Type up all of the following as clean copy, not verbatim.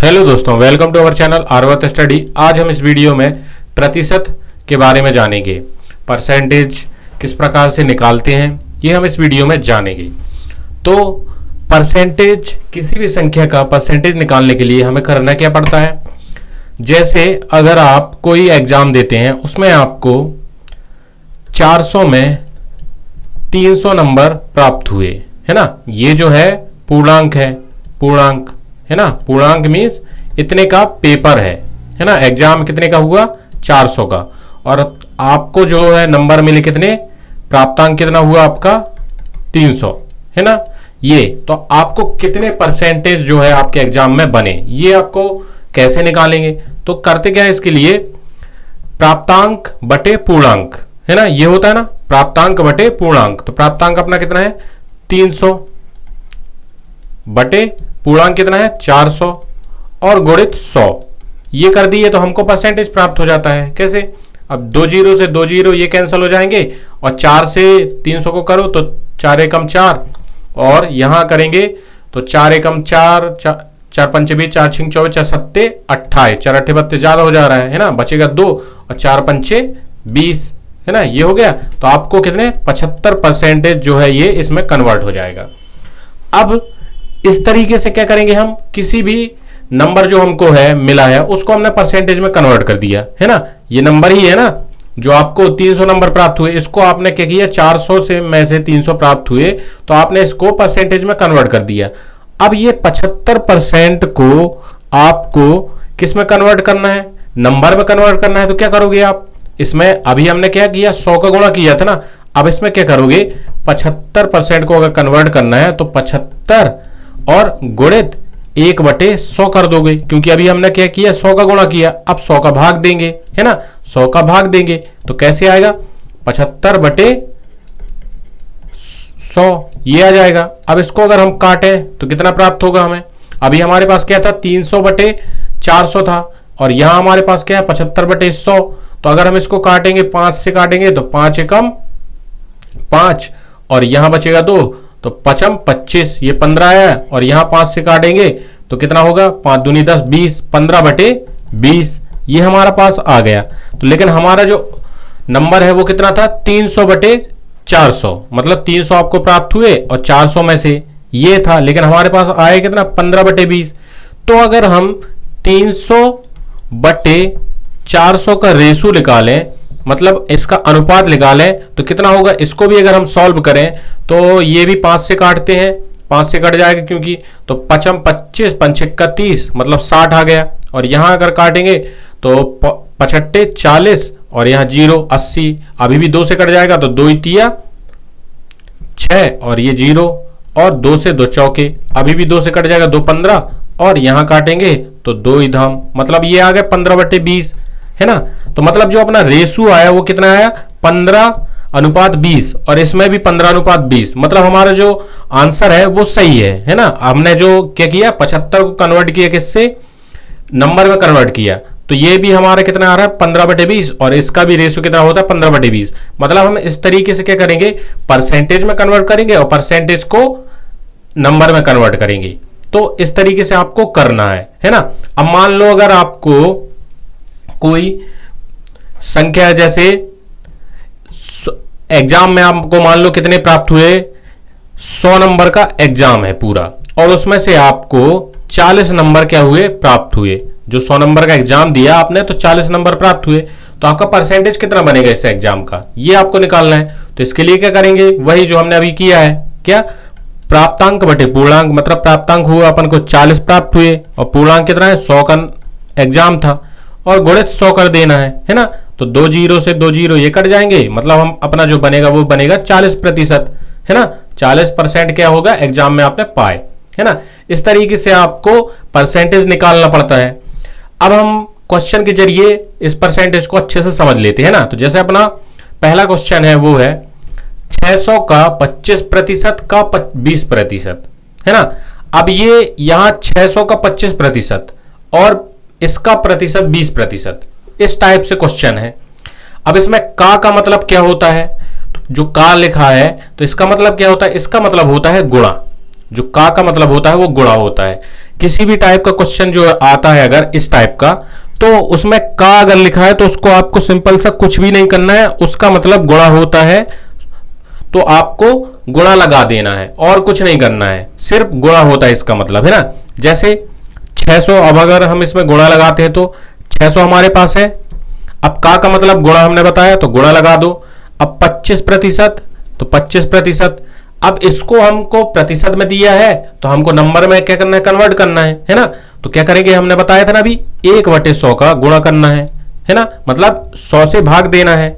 Hello दोस्तों, welcome to our channel Aryavart study. आज हम इस वीडियो में प्रतिशत के बारे में जानेंगे। परसेंटेज किस प्रकार से निकालते हैं ये हम इस वीडियो में जानेंगे। तो परसेंटेज, किसी भी संख्या का परसेंटेज निकालने के लिए हमें करना क्या पड़ता है। जैसे अगर आप कोई एग्जाम देते हैं, उसमें आपको 400 में 300 नंबर प्राप्त हुए, है ना। ये जो है पूर्णांक है, पूर्णांक है ना। पूर्णांक मीन्स इतने का पेपर है ना। एग्जाम कितने का हुआ, 400 का, और आपको जो है नंबर मिले कितने, प्राप्तांक कितना हुआ आपका 300, है ना। ये तो आपको कितने परसेंटेज जो है आपके एग्जाम में बने, ये आपको कैसे निकालेंगे। तो करते क्या है इसके लिए, प्राप्तांक बटे पूर्णांक, है ना। ये होता है ना, प्राप्तांक बटे पूर्णांक। तो प्राप्तांक अपना कितना है 300 बटे पूर्णांक कितना है 400 और गुणित 100। ये कर दिए तो हमको परसेंटेज प्राप्त हो जाता है। कैसे, अब 2 जीरो से 2 जीरो ये कैंसिल हो जाएंगे, और 4 से 300 को करो तो 4 एकम 4, और यहां करेंगे तो 4 एकम 4, 4 पंचे 20, 4 छिंग 24, 4 सत्ते 28, 4 अट्ठे 32 ज्यादा हो जा रहा है ना। बचेगा 2 और 4 पंचे 20, है ना। ये हो गया। तो आपको कितने 75% जो है ये इसमें कन्वर्ट हो जाएगा। अब इस तरीके से क्या करेंगे, हम किसी भी नंबर जो हमको है मिला है उसको हमने परसेंटेज में कन्वर्ट कर दिया, है ना। ये नंबर ही है ना, जो आपको 300 नंबर प्राप्त हुए, इसको आपने क्या किया, 400 से में से 300 प्राप्त हुए तो आपने इसको परसेंटेज में कन्वर्ट कर दिया। अब ये 75% को आपको किस में कन्वर्ट करना है, नंबर में कन्वर्ट करना है। तो क्या करोगे आप, इसमें अभी हमने क्या किया, 100 का गुणा किया था ना। अब इसमें क्या करोगे, 75% को अगर कन्वर्ट करना है तो 75 और गुणित 1/100 कर दोगे, क्योंकि अभी हमने क्या किया, 100 का गुणा किया। अब 100 का भाग देंगे, है ना। 100 का भाग देंगे तो कैसे आएगा, 75/100 ये आ जाएगा। अब इसको अगर हम काटें तो कितना प्राप्त होगा हमें। अभी हमारे पास क्या था, 300/400 था, और यहां हमारे पास क्या है 75/100। तो अगर हम इसको काटेंगे, 5 से काटेंगे तो 5 एकम 5, और यहां बचेगा 2, तो 5 25, ये 15 आया, और यहां 5 से काटेंगे तो कितना होगा, 5 दूनी 10, 20, 15/20 ये हमारा पास आ गया। तो लेकिन हमारा जो नंबर है वो कितना था, 300/400, मतलब 300 आपको प्राप्त हुए और 400 में से ये था, लेकिन हमारे पास आया कितना 15/20। तो अगर हम 300/400 का रेशो निकालें, मतलब इसका अनुपात निकालें, तो कितना होगा। इसको भी अगर हम सॉल्व करें तो ये भी 5 से काटते हैं, 5 से कट जाएगा क्योंकि, तो 5 25, 5 31 मतलब 60 आ गया। और यहां अगर काटेंगे तो 55 40, और यहां 0 80, अभी भी 2 से कट जाएगा तो 2 तिया 6, और ये 0, और 2 से 2 चौके, अभी भी 2 से कट जाएगा 2 15, और यहां काटेंगे तो 2 धाम, मतलब ये आ गया 15/20, है ना। तो मतलब जो अपना रेशो आया वो कितना आया, 15:20, और इसमें भी 15:20, मतलब हमारा जो आंसर है वो सही है ना। हमने जो क्या किया, 75 को कन्वर्ट किया किससे, नंबर में कन्वर्ट किया। तो ये भी हमारा कितना आ रहा है 15/20, और इसका भी रेशो कितना होता है 15/20। मतलब हम इस तरीके से क्या करेंगे, परसेंटेज में कन्वर्ट करेंगे और परसेंटेज को नंबर में कन्वर्ट करेंगे। तो इस तरीके से आपको करना है ना। अब मान लो अगर आपको कोई संख्या, जैसे एग्जाम में आपको मान लो कितने प्राप्त हुए, 100 नंबर का एग्जाम है पूरा, और उसमें से आपको 40 नंबर क्या हुए, प्राप्त हुए। जो 100 नंबर का एग्जाम दिया आपने तो 40 नंबर प्राप्त हुए, तो आपका परसेंटेज कितना बनेगा इस एग्जाम का, ये आपको निकालना है। तो इसके लिए क्या करेंगे, वही जो हमने अभी किया है, क्या, प्राप्तांक बटे पूर्णांक। मतलब प्राप्तांक हुआ अपन को 40 प्राप्त हुए, और पूर्णांक कितना है, 100 का एग्जाम था, और गुणित 100 कर देना है ना। तो 2 जीरो से 2 जीरो ये कट जाएंगे, मतलब हम अपना जो बनेगा वो बनेगा 40%, है ना। 40% क्या होगा एग्जाम में आपने पाए, है ना। इस तरीके से आपको परसेंटेज निकालना पड़ता है। अब हम क्वेश्चन के जरिए इस परसेंटेज को अच्छे से समझ लेते हैं ना। तो जैसे अपना पहला क्वेश्चन है वो है 600 का 25% का 20%, है ना। अब ये यहां 600 का 25% और इसका प्रतिशत 20%, इस टाइप से क्वेश्चन है। अब इसमें का मतलब क्या होता है, तो जो का लिखा है तो इसका मतलब क्या होता है, इसका मतलब होता है गुणा। जो का मतलब होता है वो गुणा होता है। किसी भी टाइप का क्वेश्चन जो आता है अगर इस टाइप का, तो उसमें का अगर लिखा है तो उसको आपको सिंपल सा कुछ भी नहीं करना है, उसका मतलब गुणा होता है तो आपको गुणा लगा देना है और कुछ नहीं करना है, सिर्फ गुणा होता है इसका मतलब, है ना। जैसे 600, अब अगर हम इसमें गुणा लगाते हैं तो 600 हमारे पास है। अब का मतलब गुणा हमने बताया तो गुणा लगा दो। अब 25% तो 25%। अब इसको हमको प्रतिशत में दिया है तो हमको नंबर में क्या करना है, कन्वर्ट करना है ना। तो क्या करेंगे, हमने बताया था ना अभी 1/100 का गुणा करना है ना, मतलब 100 से भाग देना है।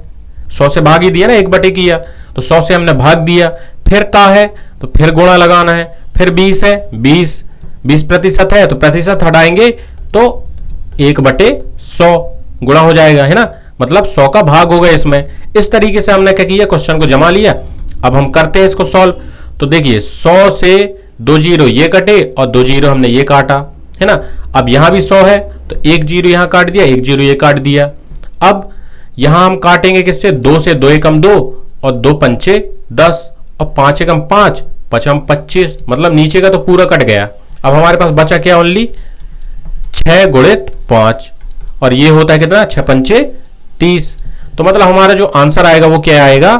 100 से भाग ही दिया ना, 1/, किया तो 100 से हमने भाग दिया। फिर का है तो फिर गुणा लगाना है। फिर 20 है, 20% है तो प्रतिशत हटाएंगे तो 1/100 गुणा हो जाएगा, है ना, मतलब 100 का भाग होगा इसमें। इस तरीके से हमने क्या किया, क्वेश्चन को जमा लिया। अब हम करते हैं इसको सॉल्व। तो देखिए 100 से 2 जीरो ये कटे और 2 जीरो हमने ये काटा, है ना। अब यहां भी 100 है तो 1 जीरो यहां काट दिया, 1 जीरो ये काट दिया। अब यहां हम काटेंगे किससे, 2 से 2 एकम 2 और 2 पंचे 10 और 5 एकम 5, 5 25, मतलब नीचे का तो पूरा कट गया। अब हमारे पास बचा क्या, ओनली 6 गुणित 5 और ये होता है कितना, 6 पंचे 30। तो मतलब हमारा जो आंसर आएगा वो क्या आएगा,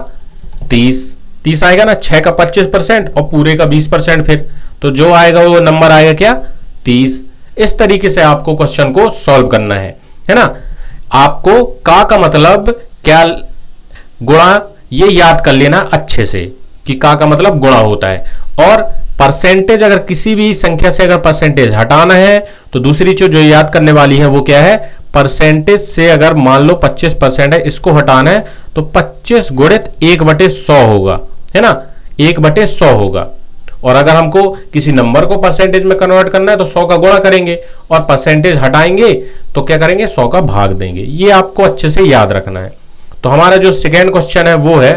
30 आएगा ना। 6 का 25% और पूरे का 20%, फिर तो जो आएगा वो नंबर आएगा क्या, 30। इस तरीके से आपको क्वेश्चन को सॉल्व करना है ना। आपको का मतलब क्या, गुणा, ये याद कर लेना अच्छे से कि का मतलब गुणा होता है। और परसेंटेज, अगर किसी भी संख्या से अगर परसेंटेज हटाना है तो दूसरी चीज जो याद करने वाली है वो क्या है, परसेंटेज से अगर मान लो 25% है, इसको हटाना है तो 25 गुणित 1/100 होगा, है ना, 1/100 होगा। और अगर हमको किसी नंबर को परसेंटेज में कन्वर्ट करना है तो 100 का गुणा करेंगे और परसेंटेज हटाएंगे तो क्या करेंगे, 100 का भाग देंगे। ये आपको अच्छे से याद रखना है। तो हमारा जो सेकेंड क्वेश्चन है वो है,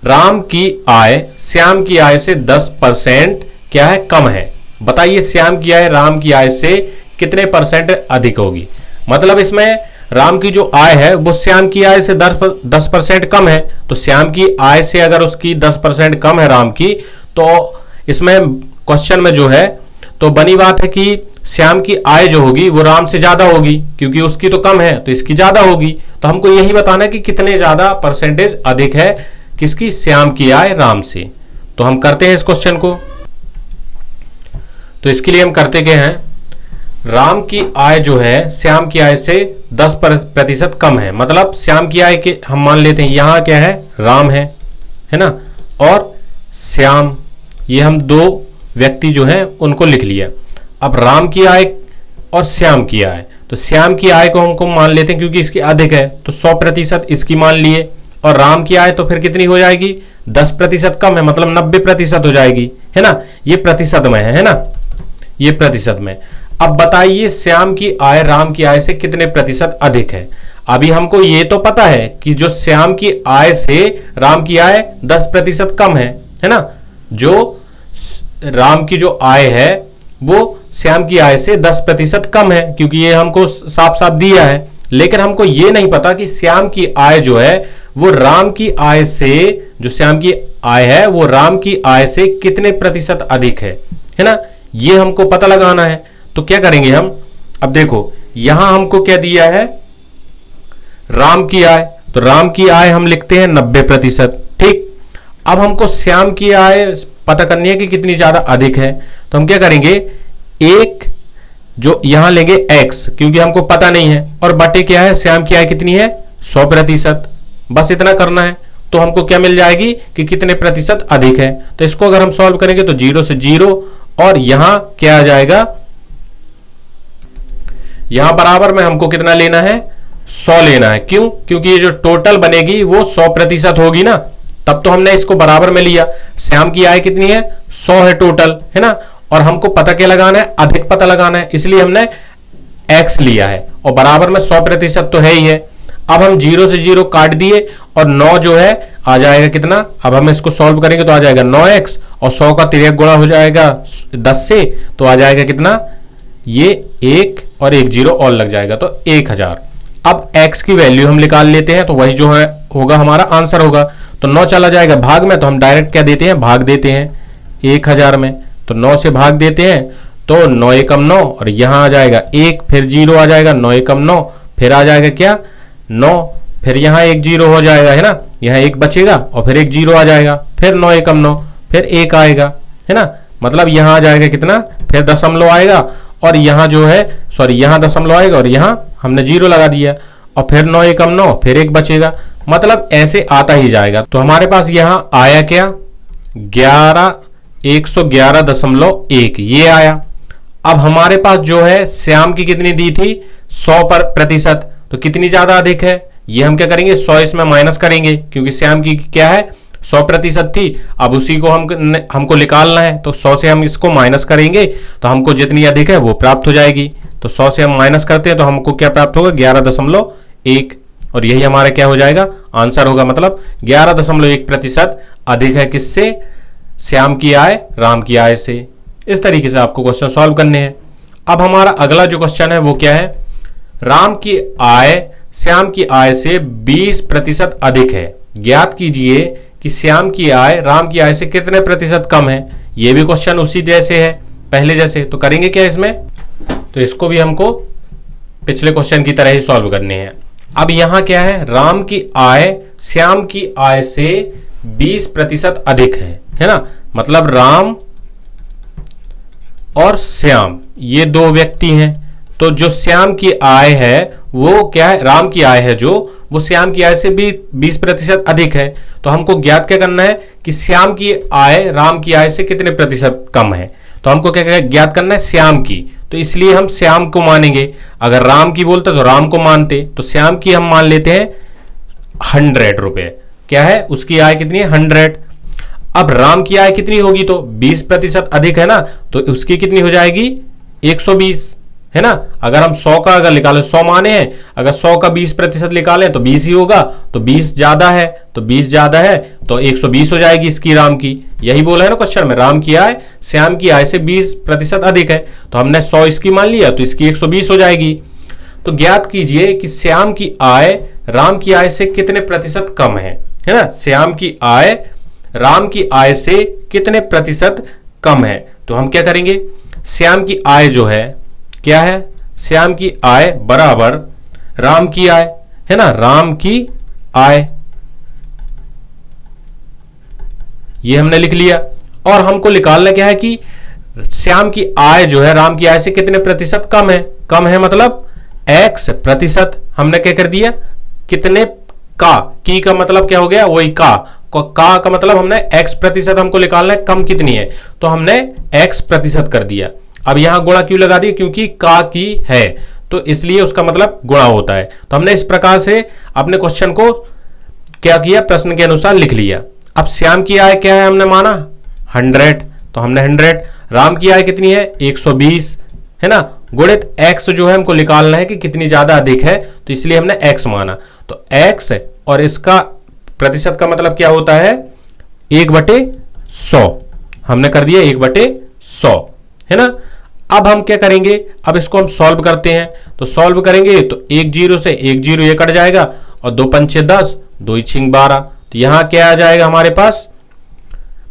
राम की आय श्याम की आय से 10% क्या है, कम है। बताइए श्याम की आय राम की आय से कितने परसेंट अधिक होगी। मतलब इसमें राम की जो आय है वो श्याम की आय से 10% कम है। तो श्याम की आय से अगर उसकी 10% कम है राम की, तो इसमें क्वेश्चन में जो है तो बनी बात है कि श्याम की आय जो होगी वो राम से ज्यादा होगी, क्योंकि उसकी तो कम है तो इसकी ज्यादा होगी। तो हमको यही बताना है कि कितने ज्यादा परसेंटेज अधिक है किसकी, श्याम की आय राम से। तो हम करते हैं इस क्वेश्चन को। तो इसके लिए हम करते क्या हैं, राम की आय जो है श्याम की आय से 10% कम है। मतलब श्याम की आय के हम मान लेते हैं यहां क्या है, राम है ना, और श्याम, ये हम दो व्यक्ति जो हैं उनको लिख लिया। अब राम की आय और श्याम की आय, तो श्याम की आय को हमको मान लेते हैं क्योंकि इसकी अधिक है तो 100% इसकी मान लिए, और राम की आय तो फिर कितनी हो जाएगी, 10% कम है मतलब 90% हो जाएगी, है ना। ये प्रतिशत में है ना, ये प्रतिशत में। अब बताइए श्याम की आय राम की आय से कितने प्रतिशत अधिक है। अभी हमको ये तो पता है कि जो श्याम की आय से राम की आय 10% कम है ना। जो राम की जो आय है वो श्याम की आय से 10% कम है, क्योंकि ये हमको साफ साफ दिया है। लेकिन हमको ये नहीं पता कि श्याम की आय जो है वो राम की आय से, जो श्याम की आय है वो राम की आय से कितने प्रतिशत अधिक है ना, ये हमको पता लगाना है। तो क्या करेंगे हम, अब देखो यहां हमको क्या दिया है, राम की आय, तो राम की आय हम लिखते हैं 90%, ठीक। अब हमको श्याम की आय पता करनी है कि कितनी ज्यादा अधिक है, तो हम क्या करेंगे, एक जो यहां लेंगे x, क्योंकि हमको पता नहीं है, और बटे क्या है, श्याम की आय कितनी है 100%, बस इतना करना है। तो हमको क्या मिल जाएगी कि कितने प्रतिशत अधिक है। तो इसको अगर हम सॉल्व करेंगे तो 0 से 0, और यहां क्या आ जाएगा, यहां बराबर में हमको कितना लेना है, 100 लेना है। क्यों, क्योंकि ये जो टोटल बनेगी वो 100% होगी ना, तब तो हमने इसको बराबर में लिया। श्याम की आय कितनी है, 100 है टोटल, है ना, और हमको पता क्या लगाना है, अधिक पता लगाना है, इसलिए हमने x लिया है, और बराबर में 100% तो है ही है। अब हम 0 से 0 काट दिए और 9 जो है आ जाएगा कितना, अब हम इसको सॉल्व करेंगे तो आ जाएगा 9x, और 100 का 3 गुणा हो जाएगा 10 से, तो आ जाएगा कितना, ये 1 और 1 0 और लग जाएगा तो 1000। अब x की वैल्यू हम निकाल लेते हैं, तो वही जो है होगा हमारा आंसर होगा। तो 9 चला जाएगा भाग में, तो हम डायरेक्ट क्या देते हैं, भाग देते हैं 1000 में, तो 9 से भाग देते हैं तो 9 एकम 9 और यहां आ जाएगा 1, फिर 0 आ जाएगा, 9 एकम 9, फिर आ जाएगा क्या 9, फिर यहां 1 0 हो जाएगा, है ना, यहां 1 बचेगा और फिर 1 0 आ जाएगा, फिर 9 एकम 9, फिर 1 आएगा, है ना, मतलब यहां आ जाएगा कितना, फिर दशमलव आएगा और यहां जो है सॉरी यहां दशमलव आएगा और यहां हमने 0 लगा दिया और फिर 9 एकम 9, फिर 1 बचेगा, मतलब ऐसे आता ही जाएगा। तो हमारे पास यहां आया क्या 111.1 ये आया। अब हमारे पास जो है श्याम की कितनी दी थी 100%, तो कितनी ज्यादा अधिक है, ये हम क्या करेंगे 100 इसमें माइनस करेंगे क्योंकि श्याम की क्या है 100% थी। अब उसी को हमको निकालना है, तो 100 से हम इसको माइनस करेंगे तो हमको जितनी अधिक है वो प्राप्त हो जाएगी। तो 100 से हम माइनस करते हैं तो हमको क्या प्राप्त होगा 11.1 और यही हमारा क्या हो जाएगा आंसर होगा, मतलब 11.1% अधिक है किससे, श्याम की आय राम की आय से। इस तरीके से आपको क्वेश्चन सॉल्व करने हैं। अब हमारा अगला जो क्वेश्चन है वो क्या है, राम की आय श्याम की आय से 20% अधिक है, ज्ञात कीजिए कि श्याम की आय राम की आय से कितने प्रतिशत कम है। ये भी क्वेश्चन उसी जैसे है पहले जैसे, तो करेंगे क्या इसमें, तो इसको भी हमको पिछले क्वेश्चन की तरह ही सॉल्व करने हैं। अब यहां क्या है, राम की आय श्याम की आय से 20% अधिक है ना, मतलब राम और श्याम ये दो व्यक्ति हैं, तो जो श्याम की आय है वो क्या है, राम की आय है जो वो श्याम की आय से भी 20% अधिक है। तो हमको ज्ञात क्या करना है कि श्याम की आय राम की आय से कितने प्रतिशत कम है, तो हमको क्या ज्ञात करना है श्याम की, तो इसलिए हम श्याम को मानेंगे। अगर राम की बोलते तो राम को मानते, तो श्याम की हम मान लेते हैं 100 रुपए, क्या है उसकी आय कितनी है 100। अब राम की आय कितनी होगी, तो 20% अधिक है ना, तो उसकी कितनी हो जाएगी 120, है ना। अगर हम 100 का अगर निकालें 100 माने हैं, अगर 100 का 20% निकालें तो 20 ही होगा, तो 20 ज्यादा है, तो 20 ज्यादा है तो 120 हो जाएगी इसकी राम की। यही बोला है ना क्वेश्चन में, राम की आय श्याम की आय से 20% अधिक है, तो हमने 100 इसकी मान लिया तो इसकी 120 हो जाएगी। तो ज्ञात कीजिए कि श्याम की आय राम की आय से कितने प्रतिशत कम है ना, श्याम की आय राम की आय से कितने प्रतिशत कम है। तो हम क्या करेंगे, श्याम की आय जो है क्या है, श्याम की आय बराबर राम की आय, है ना, राम की आय, ये हमने लिख लिया। और हमको निकालना क्या है कि श्याम की आय जो है राम की आय से कितने प्रतिशत कम है, कम है मतलब x प्रतिशत, हमने क्या कर दिया कितने का, की का मतलब क्या हो गया वही का मतलब हमने x प्रतिशत हमको निकालना है, कम कितनी है तो हमने x प्रतिशत कर दिया। अब यहां गुणा क्यों लगा दिया, क्योंकि का की है तो इसलिए उसका मतलब गुणा होता है। तो हमने इस प्रकार से अपने क्वेश्चन को क्या किया, प्रश्न के अनुसार लिख लिया। अब श्याम की आय क्या है हमने माना 100, तो हमने 100, राम की आय कितनी है 120, है ना, गुणित x जो है हमको निकालना है कि कितनी ज्यादा अधिक है, तो इसलिए हमने x माना। तो x और इसका प्रतिशत का मतलब क्या होता है 1/100, हमने कर दिया 1/100, है ना। अब हम क्या करेंगे, अब इसको हम सॉल्व करते हैं। तो सॉल्व करेंगे तो 1 0 से 1 0 ये कट जाएगा और 2 5 6 10, 2 6 12, तो यहां क्या आ जाएगा हमारे पास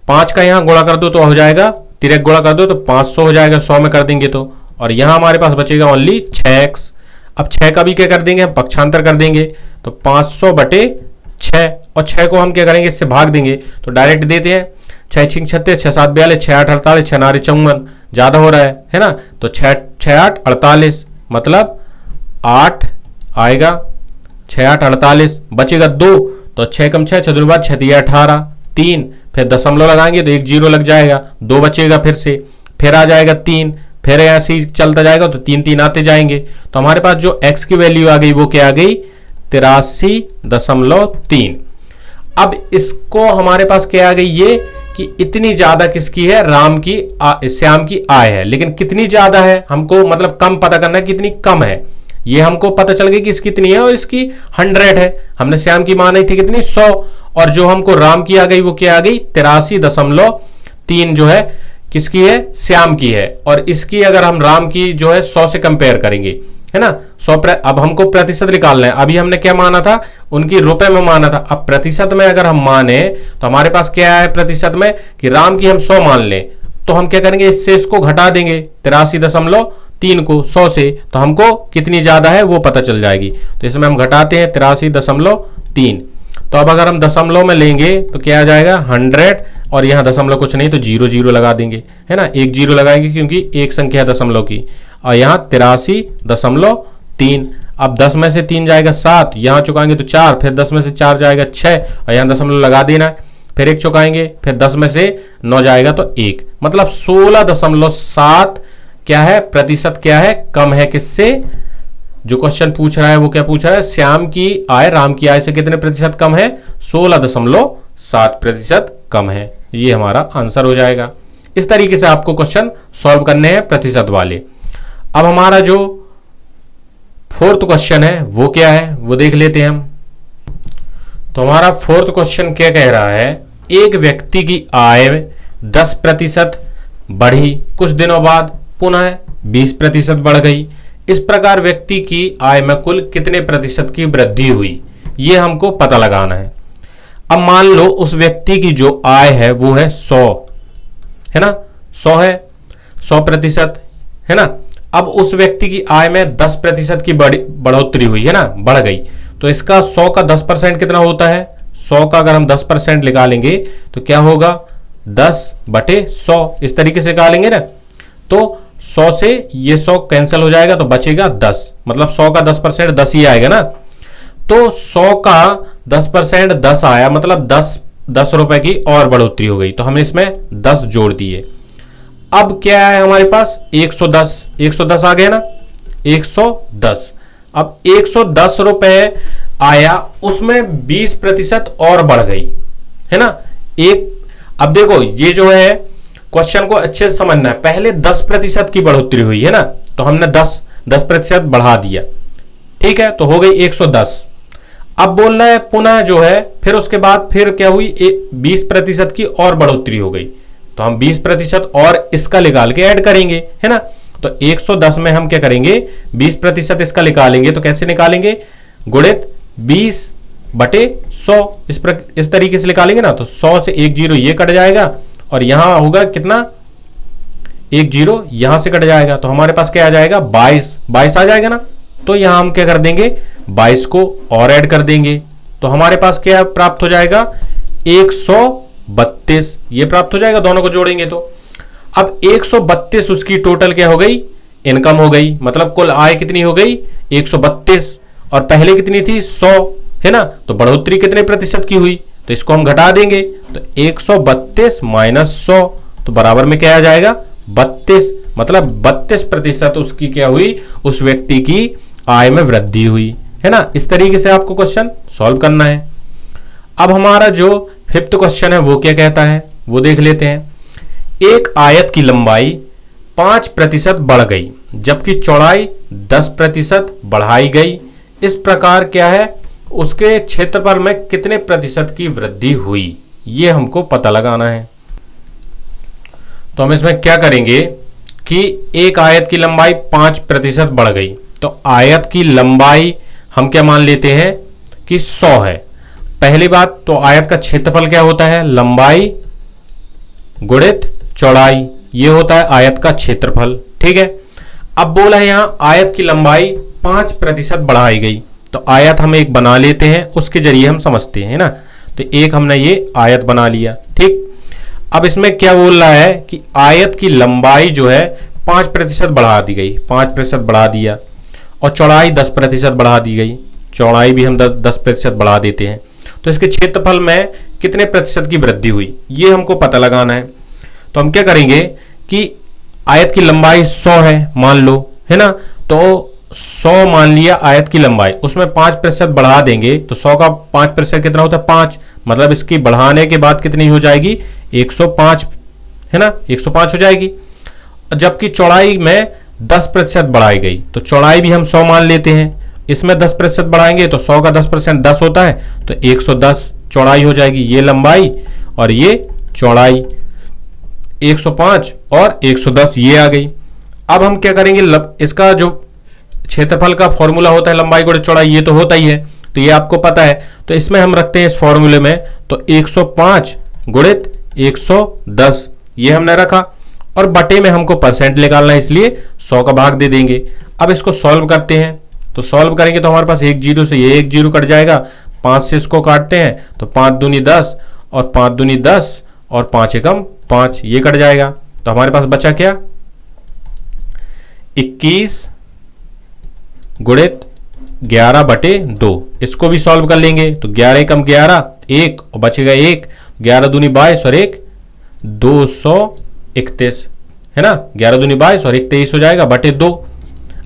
5 का यहां गुणा कर दो तो हो जाएगा, तिरक गुणा कर दो तो 500 हो जाएगा, 100 में कर देंगे तो, और यहां हमारे पास बचेगा ओनली 6x। अब 6 का भी क्या कर देंगे हम पक्षांतर कर देंगे, तो 500/6, और 6 को हम क्या करेंगे इससे भाग देंगे, तो डायरेक्ट देते हैं 6 6 36, 6 7 42, 6 8 48, 6 9 54, ज्यादा हो रहा है ना, तो 6 8 48 मतलब 8 आएगा, 6 8 48, बचेगा 2, तो 6 कम 6 6 बाद 6 18, 3, फिर दशमलव लगाएंगे तो 1 0 लग जाएगा, 2 बचेगा फिर आ जाएगा 3, फिर ऐसे ही चलता जाएगा तो 3 3 आते जाएंगे। तो हमारे पास जो x की वैल्यू आ गई वो क्या आ गई 83.3। अब इसको हमारे पास क्या आ गई ये कि इतनी ज्यादा किसकी है, राम की श्याम की आय है, लेकिन कितनी ज्यादा है हमको मतलब कम पता करना है कितनी कम है। ये हमको पता चल गई कि इसकी कितनी है और इसकी 100 है, हमने श्याम की मानी थी कितनी 100, और जो हमको राम की आ गई वो क्या आ गई 83.3 जो है किसकी है श्याम की है। और इसकी अगर हम राम की जो है 100 से कंपेयर करेंगे, है ना 100 अब हमको प्रतिशत निकालना है। अभी हमने क्या माना था उनकी रुपए में माना था, अब प्रतिशत में अगर हम माने तो हमारे पास क्या है प्रतिशत में कि राम की हम 100 मान लें तो हम क्या करेंगे, इससे इसको घटा देंगे 83.3 को 100 से, तो हमको कितनी ज्यादा है वो पता चल जाएगी। तो इसमें हम घटाते हैं 83.3। तो अब अगर हम दशमलव में लेंगे तो क्या आ जाएगा 100, और यहाँ दशमलव कुछ नहीं तो 0 0 लगा देंगे, है ना, एक 0 लगाएंगे क्योंकि एक संख्या है दशमलव की, और यहाँ 83.3। अब 10 में से 3 जाएगा 7, यहाँ चुकाएंगे तो 4, फिर 10 में से 4 जाएगा 6, और यहाँ दशमलव लगा देना है, फिर 1 चुकाएंगे, फिर 10 में से 9 जाएगा तो 1, मतलब 16.7 क्या है प्रतिशत, क्या है कम है किससे, जो क्वेश्चन पूछ रहा है वो क्या पूछ रहा है, श्याम की आय राम की आय से कितने प्रतिशत कम है, 16.7% कम है। ये हमारा आंसर हो जाएगा। इस तरीके से आपको क्वेश्चन सॉल्व करने हैं प्रतिशत वाले। अब हमारा जो फोर्थ क्वेश्चन है वो क्या है वो देख लेते हैं हम। तो हमारा फोर्थ क्वेश्चन क्या कह रहा है, एक व्यक्ति की आय 10% बढ़ी, कुछ दिनों बाद पुनः 20% बढ़ गई। इस प्रकार व्यक्ति की आय में कुल कितने प्रतिशत की वृद्धि हुई, ये हमको पता लगाना है। अब मान लो उस व्यक्ति की जो आय है वो है 100, है ना, 100 है, 100% है ना। अब उस व्यक्ति की आय में 10% की बढ़ोतरी हुई है ना, बढ़ गई, तो इसका 100 का 10% कितना होता है, 100 का अगर हम 10% निकालेंगे तो क्या होगा 10/100, इस तरीके से निकालेंगे ना। तो 100 से ये 100 कैंसिल हो जाएगा तो बचेगा 10, मतलब 100 का 10% 10 ही आएगा ना। तो 100 का 10% 10 आया, मतलब 10 रुपए की और बढ़ोतरी हो गई, तो हमने इसमें 10 जोड़ दिए। अब क्या है हमारे पास 110 आ गया ना, 110। अब 110 रुपए आया, उसमें 20% और बढ़ गई, है ना। अब देखो ये जो है क्वेश्चन को अच्छे से समझना है, पहले 10% की बढ़ोतरी हुई है ना, तो हमने 10% बढ़ा दिया, ठीक है, तो हो गई 110। अब बोल रहा है पुनः जो है फिर उसके बाद फिर क्या हुई 20% की और बढ़ोतरी हो गई, तो हम 20% और इसका निकाल के ऐड करेंगे, है ना। तो 110 में हम क्या करेंगे 20% इसका निकालेंगे, तो कैसे निकालेंगे, गुणित 20/100, इस तरीके से निकालेंगे ना। तो 100 से 1 0 ये कट जाएगा, और यहां होगा कितना 1 0 यहां से कट जाएगा, तो हमारे पास क्या आ जाएगा 22 आ जाएगा ना। तो यहां हम क्या कर देंगे 22 को और ऐड कर देंगे, तो हमारे पास क्या प्राप्त हो जाएगा 132, ये प्राप्त हो जाएगा, दोनों को जोड़ेंगे तो। अब 132 उसकी टोटल क्या हो गई, इनकम हो गई, मतलब कुल आय कितनी हो गई 132, और पहले कितनी थी 100, है ना। तो बढ़ोतरी कितने प्रतिशत की हुई, तो इसको हम घटा देंगे, तो 132 माइनस 100, तो बराबर में क्या आ जाएगा 32, मतलब 32% उसकी क्या हुई, उस व्यक्ति की आय में वृद्धि हुई, है ना। इस तरीके से आपको क्वेश्चन सॉल्व करना है। अब हमारा जो फिफ्थ क्वेश्चन है वो क्या कहता है वो देख लेते हैं। एक आयत की लंबाई 5% बढ़ गई जबकि चौड़ाई 10% बढ़ाई गई, इस प्रकार क्या है उसके क्षेत्रफल में कितने प्रतिशत की वृद्धि हुई, ये हमको पता लगाना है। तो हम इसमें क्या करेंगे कि एक आयत की लंबाई 5% बढ़ गई, तो आयत की लंबाई हम क्या मान लेते हैं कि 100 है। पहली बात तो आयत का क्षेत्रफल क्या होता है, लंबाई गुणित चौड़ाई, ये होता है आयत का क्षेत्रफल, ठीक है। अब बोला है यहां आयत की लंबाई 5% बढ़ाई गई, तो आयत हम एक बना लेते हैं, उसके जरिए हम समझते हैं ना। तो एक हमने ये आयत बना लिया, ठीक। अब इसमें क्या बोल रहा है कि आयत की लंबाई जो है 5% बढ़ा दी गई, 5% बढ़ा दिया, और चौड़ाई 10% बढ़ा दी गई, चौड़ाई भी हम 10% बढ़ा देते हैं, तो इसके क्षेत्रफल में कितने प्रतिशत की वृद्धि हुई ये हमको पता लगाना है। तो हम क्या करेंगे कि आयत की लंबाई 100 है मान लो, है ना, तो 100 मान लिया आयत की लंबाई, उसमें 5% बढ़ा देंगे, तो 100 का 5% कितना होता है 5, मतलब इसकी बढ़ाने के बाद कितनी हो जाएगी 105, है ना, 105 हो जाएगी। जबकि चौड़ाई में 10% बढ़ाई गई, तो चौड़ाई भी हम 100 मान लेते हैं, इसमें 10% बढ़ाएंगे तो 100 का 10% 10 होता है, तो 110 चौड़ाई हो जाएगी, ये लंबाई और ये चौड़ाई, 105 और 110 ये आ गई। अब हम क्या करेंगे, इसका जो क्षेत्रफल का फॉर्मूला होता है लंबाई गुणित चौड़ाई, ये तो होता ही है, तो ये आपको पता है, तो इसमें हम रखते हैं इस फॉर्मूले में, तो 105 गुणित 110 ये हमने रखा, और बटे में हमको परसेंट निकालना है, इसलिए 100 का भाग दे देंगे। अब इसको सॉल्व करते हैं, तो सॉल्व करेंगे तो हमारे पास एक जीरो से ये एक जीरो कट जाएगा, 5 से इसको काटते हैं तो 5 दूनी 10 और 5 दूनी 10 और 5 एकम 5, ये कट जाएगा। तो हमारे पास बचा क्या, 21 गुणित 11 बटे 2। इसको भी सॉल्व कर लेंगे तो 11 एकम 11 1 और बचेगा 1, 11 दूनी 22 और 1 231 है ना, 11 दूनी 22 और 1 23 हो जाएगा बटे 2।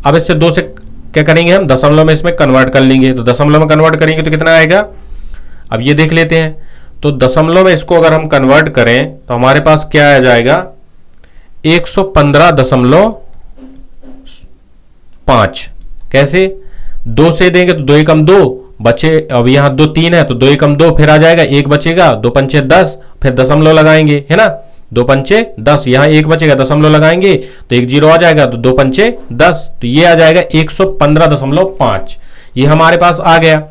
अब इससे 2 से क्या करेंगे हम, दशमलव में इसमें कन्वर्ट कर लेंगे, तो दशमलव में कन्वर्ट करेंगे तो कितना आएगा, अब ये देख लेते हैं। तो दशमलव में इसको अगर हम कन्वर्ट करें तो हमारे पास क्या आ जाएगा, 115.5। कैसे, 2 से देंगे तो 2 एकम 2 बचे, अब यहाँ 2 3 है तो 2 एकम 2 फिर आ जाएगा, 1 बचेगा, 2 पंचे 10, फिर दशमलव लगाएंगे है ना, 2 पंचे 10, यहाँ 1 बचेगा, दशमलव लगाएंगे तो 1 जीरो आ जाएगा, तो 2 पंचे 10, तो ये आ जाएगा 115.5। ये हमारे पास आ गया।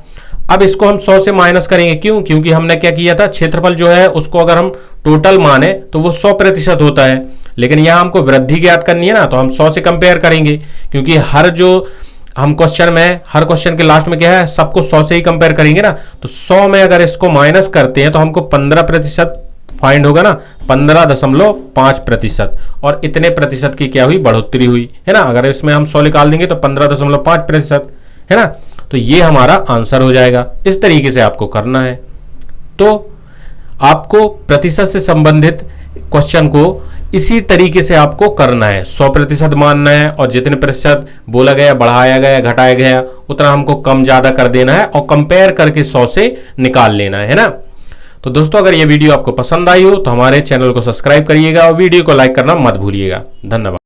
अब इसको हम 100 से माइनस करेंगे, क्यों, क्योंकि हमने क्या किया था, क्षेत्रफल जो है उसको अगर हम टोटल माने तो वो 100% होता है, लेकिन यहाँ हमको वृद्धि ज्ञात करनी है ना, तो हम 100 से कंपेयर करेंगे, क्योंकि हर जो हम क्वेश्चन में, हर क्वेश्चन के लास्ट में क्या है, सबको 100 से ही कंपेयर करेंगे ना। तो 100 में अगर इसको माइनस करते हैं तो हमको 15% फाइंड होगा ना, 15.5%, और इतने प्रतिशत की क्या हुई, बढ़ोतरी हुई है ना। अगर इसमें हम 100 निकाल देंगे तो 15.5% है ना, तो ये हमारा आंसर हो जाएगा। इस तरीके से आपको करना है। तो आपको प्रतिशत से संबंधित क्वेश्चन को इसी तरीके से आपको करना है, 100% मानना है, और जितने प्रतिशत बोला गया, बढ़ाया गया, घटाया गया, उतना हमको कम ज्यादा कर देना है और कंपेयर करके 100 से निकाल लेना है ना। तो दोस्तों, अगर ये वीडियो आपको पसंद आई हो तो हमारे चैनल को सब्सक्राइब करिएगा और वीडियो को लाइक करना मत भूलिएगा। धन्यवाद।